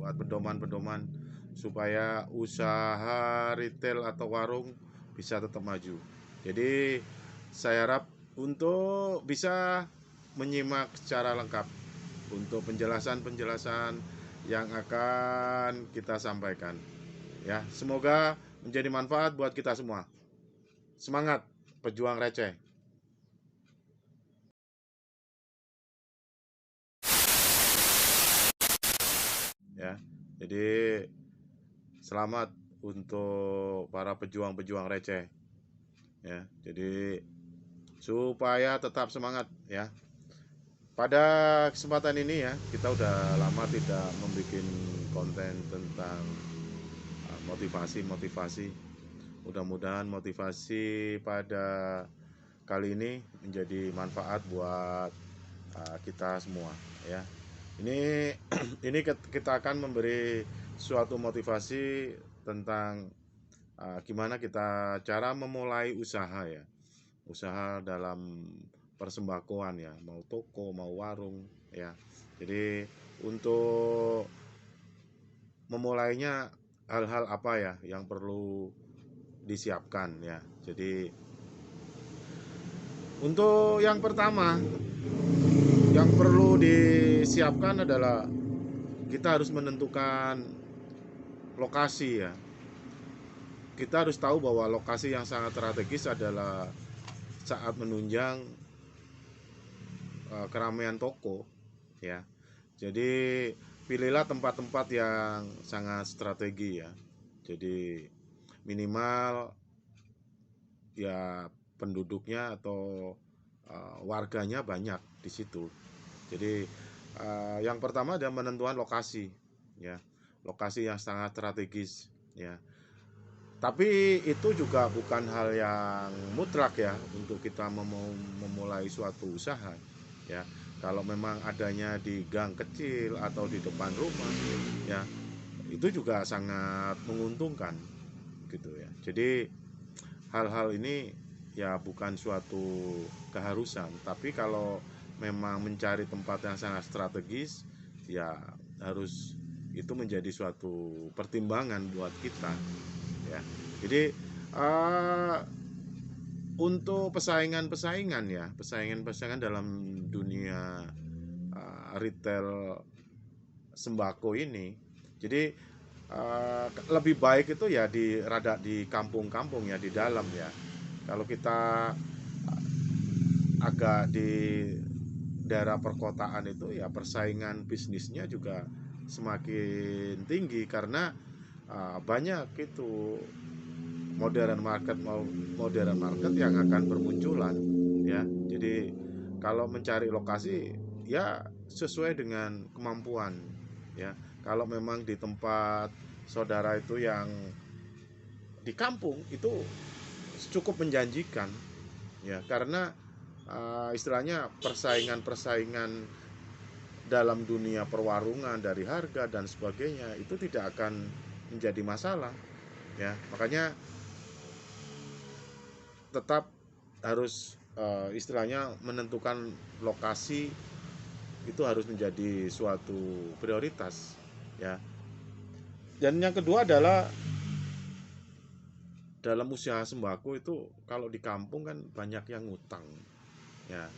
buat pedoman-pedoman supaya usaha retail atau warung bisa tetap maju. Jadi saya harap untuk bisa menyimak secara lengkap untuk penjelasan-penjelasan yang akan kita sampaikan. Ya, semoga menjadi manfaat buat kita semua. Semangat pejuang receh. Ya. Jadi selamat untuk para pejuang-pejuang receh ya. Jadi supaya tetap semangat ya. Pada kesempatan ini ya, kita udah lama tidak membuat konten tentang motivasi-motivasi. Mudah-mudahan motivasi pada kali ini menjadi manfaat buat kita semua ya. Ini kita akan memberi suatu motivasi tentang gimana kita cara memulai usaha ya. Usaha dalam persembakoan ya, mau toko, mau warung ya. Jadi untuk memulainya hal-hal apa ya yang perlu disiapkan ya. Jadi untuk yang pertama yang perlu disiapkan adalah kita harus menentukan lokasi ya. Kita harus tahu bahwa lokasi yang sangat strategis adalah saat menunjang keramaian toko ya. Jadi pilihlah tempat-tempat yang sangat strategi ya. Jadi minimal ya penduduknya atau warganya banyak di situ. Jadi yang pertama adalah menentukan lokasi ya. Lokasi yang sangat strategis ya. Tapi itu juga bukan hal yang mutlak ya untuk kita memulai suatu usaha ya. Kalau memang adanya di gang kecil atau di depan rumah ya, itu juga sangat menguntungkan gitu ya. Jadi hal-hal ini ya bukan suatu keharusan, tapi kalau memang mencari tempat yang sangat strategis ya harus itu menjadi suatu pertimbangan buat kita ya. Jadi uh, untuk pesaingan-pesaingan ya, pesaingan-pesaingan dalam dunia retail sembako ini. Jadi lebih baik itu ya di rada di kampung-kampung ya, di dalam ya. Kalau kita agak di daerah perkotaan itu ya persaingan bisnisnya juga semakin tinggi karena banyak itu modern market yang akan bermunculan ya. Jadi kalau mencari lokasi ya sesuai dengan kemampuan ya. Kalau memang di tempat saudara itu yang di kampung itu cukup menjanjikan ya, karena istilahnya persaingan-persaingan dalam dunia perwarungan dari harga dan sebagainya itu tidak akan menjadi masalah ya. Makanya tetap harus istilahnya menentukan lokasi itu harus menjadi suatu prioritas ya. Dan yang kedua adalah dalam usaha sembako itu kalau di kampung kan banyak yang ngutang ya.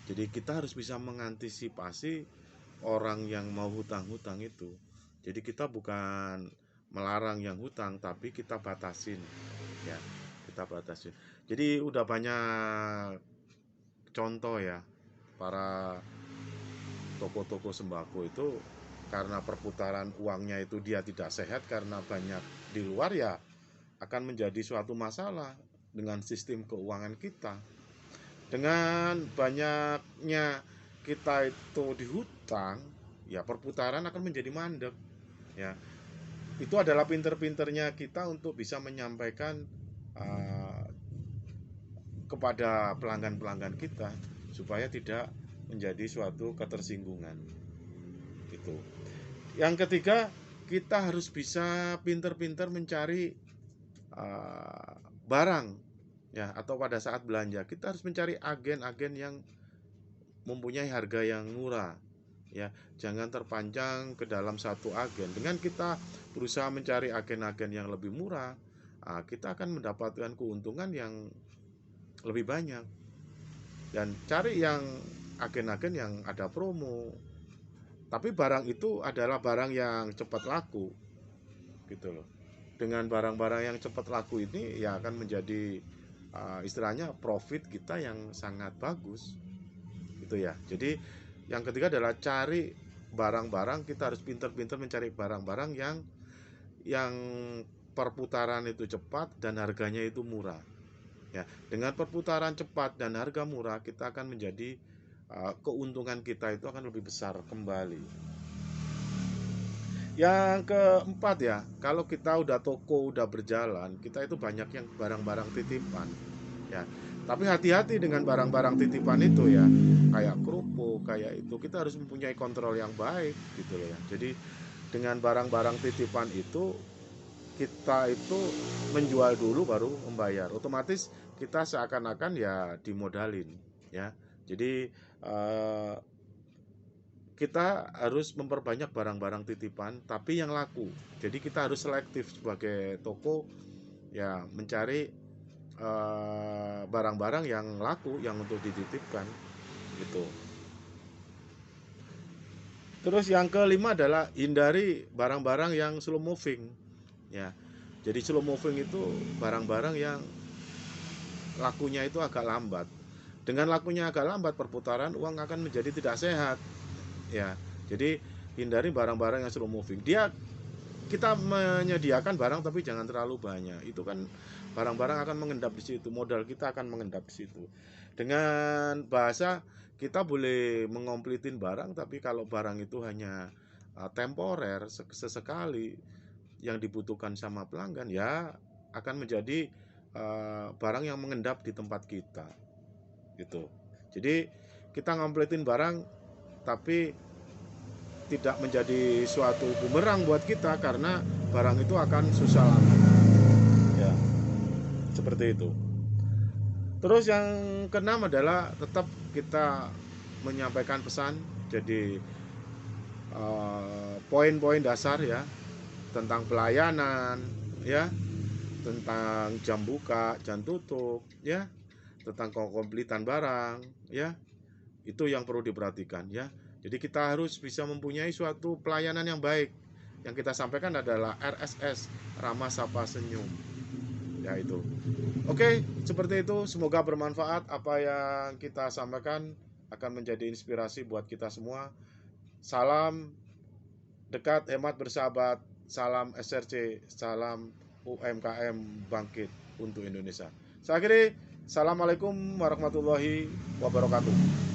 Jadi kita harus bisa mengantisipasi orang yang mau hutang-hutang itu. Jadi kita bukan melarang yang hutang, tapi kita batasin ya. Kita batasin. Jadi udah banyak contoh ya, para toko-toko sembako itu karena perputaran uangnya itu dia tidak sehat karena banyak di luar ya akan menjadi suatu masalah dengan sistem keuangan kita. Dengan banyaknya kita itu dihutang, ya perputaran akan menjadi mandek. Ya, itu adalah pinter-pinternya kita untuk bisa menyampaikan uh, kepada pelanggan-pelanggan kita supaya tidak menjadi suatu ketersinggungan. Itu. Yang ketiga, kita harus bisa pinter-pinter mencari uh, barang ya, atau pada saat belanja kita harus mencari agen-agen yang mempunyai harga yang murah ya. Jangan terpanjang ke dalam satu agen. Dengan kita berusaha mencari agen-agen yang lebih murah, kita akan mendapatkan keuntungan yang lebih banyak. Dan cari yang agen-agen yang ada promo, tapi barang itu adalah barang yang cepat laku, gitu loh. Dengan barang-barang yang cepat laku ini ya akan menjadi istilahnya profit kita yang sangat bagus, gitu ya. Jadi yang ketiga adalah cari barang-barang, kita harus pintar-pintar mencari barang-barang yang perputaran itu cepat dan harganya itu murah. Ya, dengan perputaran cepat dan harga murah, kita akan menjadi keuntungan kita itu akan lebih besar kembali. Yang keempat ya, kalau kita udah toko udah berjalan, kita itu banyak yang barang-barang titipan, ya. Tapi hati-hati dengan barang-barang titipan itu ya, kayak kerupuk, kayak itu kita harus mempunyai kontrol yang baik, gitu loh ya. Jadi dengan barang-barang titipan itu kita itu menjual dulu baru membayar. Otomatis kita seakan-akan ya dimodalin, ya. Jadi kita harus memperbanyak barang-barang titipan tapi yang laku. Jadi kita harus selektif sebagai toko ya, mencari barang-barang yang laku yang untuk dititipkan gitu. Terus yang kelima adalah hindari barang-barang yang slow moving, ya. Jadi slow moving itu barang-barang yang lakunya itu agak lambat. Dengan lakunya agak lambat, perputaran uang akan menjadi tidak sehat, ya. Jadi hindari barang-barang yang slow moving. Kita menyediakan barang tapi jangan terlalu banyak. Itu kan barang-barang akan mengendap di situ, modal kita akan mengendap di situ. Dengan bahasa kita boleh mengomplitin barang, tapi kalau barang itu hanya temporer, sesekali yang dibutuhkan sama pelanggan, ya akan menjadi barang yang mengendap di tempat kita, gitu. Jadi kita ngomplitin barang tapi tidak menjadi suatu bumerang buat kita karena barang itu akan susah laku, ya, seperti itu. Terus yang keenam adalah tetap kita menyampaikan pesan. Jadi poin-poin dasar ya, tentang pelayanan, ya, tentang jam buka, jam tutup, ya, tentang kekompletan barang, ya, itu yang perlu diperhatikan, ya. Jadi kita harus bisa mempunyai suatu pelayanan yang baik. Yang kita sampaikan adalah RSS, Ramah Sapa Senyum, ya itu. Oke, seperti itu. Semoga bermanfaat. Apa yang kita sampaikan akan menjadi inspirasi buat kita semua. Salam dekat, hemat, bersahabat. Salam SRC, salam UMKM bangkit untuk Indonesia. Saya akhiri. Assalamualaikum warahmatullahi wabarakatuh.